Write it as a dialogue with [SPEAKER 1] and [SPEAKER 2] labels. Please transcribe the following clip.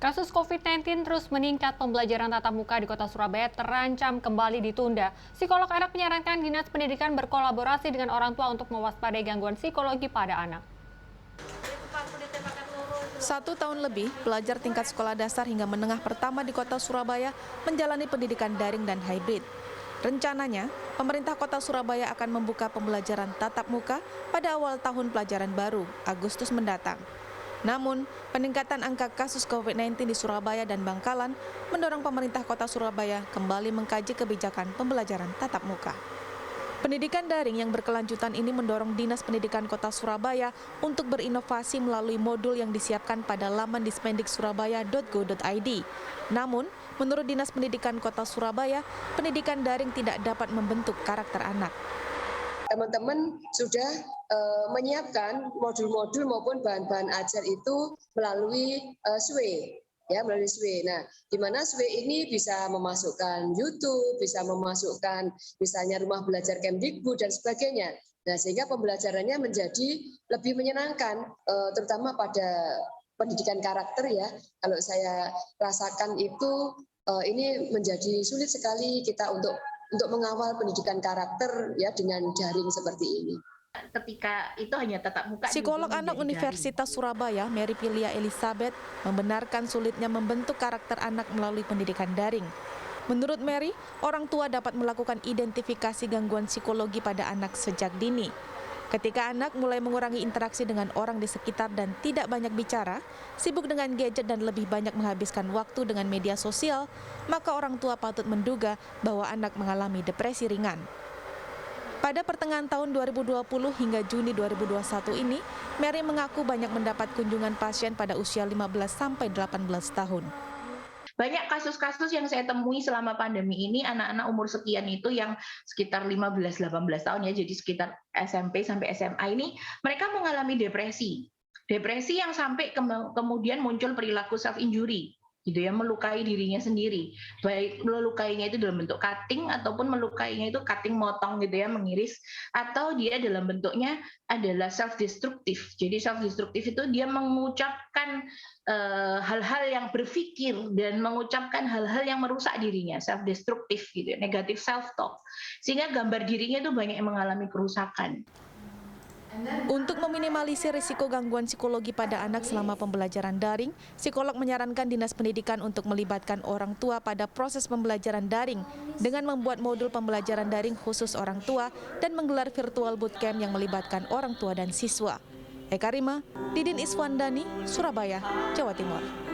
[SPEAKER 1] Kasus COVID-19 terus meningkat, pembelajaran tatap muka di kota Surabaya terancam kembali ditunda. Psikolog anak menyarankan Dinas Pendidikan berkolaborasi dengan orang tua untuk mewaspadai gangguan psikologi pada anak.
[SPEAKER 2] 1 tahun lebih, pelajar tingkat sekolah dasar hingga menengah pertama di kota Surabaya menjalani pendidikan daring dan hybrid. Rencananya, pemerintah kota Surabaya akan membuka pembelajaran tatap muka pada awal tahun pelajaran baru, Agustus mendatang. Namun, peningkatan angka kasus COVID-19 di Surabaya dan Bangkalan mendorong pemerintah kota Surabaya kembali mengkaji kebijakan pembelajaran tatap muka. Pendidikan daring yang berkelanjutan ini mendorong Dinas Pendidikan Kota Surabaya untuk berinovasi melalui modul yang disiapkan pada laman dispendiksurabaya.go.id. Namun, menurut Dinas Pendidikan Kota Surabaya, pendidikan daring tidak dapat membentuk karakter anak.
[SPEAKER 3] Teman-teman sudah menyiapkan modul-modul maupun bahan-bahan ajar itu melalui SWE. Melalui SWE. Nah, di mana SWE ini bisa memasukkan YouTube, bisa memasukkan misalnya rumah belajar Kemdikbud dan sebagainya. Nah, sehingga pembelajarannya menjadi lebih menyenangkan, terutama pada pendidikan karakter ya. Kalau saya rasakan itu ini menjadi sulit sekali kita untuk mengawal pendidikan karakter ya dengan daring seperti ini.
[SPEAKER 4] Ketika itu hanya tatap muka.
[SPEAKER 2] Psikolog anak Universitas Surabaya, Mary Pilia Elizabeth, membenarkan sulitnya membentuk karakter anak melalui pendidikan daring. Menurut Mary, orang tua dapat melakukan identifikasi gangguan psikologi pada anak sejak dini. Ketika anak mulai mengurangi interaksi dengan orang di sekitar dan tidak banyak bicara, sibuk dengan gadget dan lebih banyak menghabiskan waktu dengan media sosial, maka orang tua patut menduga bahwa anak mengalami depresi ringan. Pada pertengahan tahun 2020 hingga Juni 2021 ini, Mary mengaku banyak mendapat kunjungan pasien pada usia 15 sampai 18 tahun.
[SPEAKER 4] Banyak kasus-kasus yang saya temui selama pandemi ini, anak-anak umur sekian itu yang sekitar 15-18 tahun ya, jadi sekitar SMP sampai SMA ini, mereka mengalami depresi. Depresi yang sampai kemudian muncul perilaku self-injury, gitu ya, melukai dirinya sendiri. Baik melukainya itu dalam bentuk cutting ataupun melukainya itu cutting motong gitu ya, mengiris, atau dia dalam bentuknya adalah self-destruktif. Jadi self-destruktif itu dia mengucapkan hal-hal yang berpikir dan mengucapkan hal-hal yang merusak dirinya, self-destruktif gitu, negatif self-talk. Sehingga gambar dirinya itu banyak yang mengalami kerusakan.
[SPEAKER 2] Untuk meminimalisir risiko gangguan psikologi pada anak selama pembelajaran daring, psikolog menyarankan Dinas Pendidikan untuk melibatkan orang tua pada proses pembelajaran daring dengan membuat modul pembelajaran daring khusus orang tua dan menggelar virtual bootcamp yang melibatkan orang tua dan siswa. Eka Rima, Didin Iswandani, Surabaya, Jawa Timur.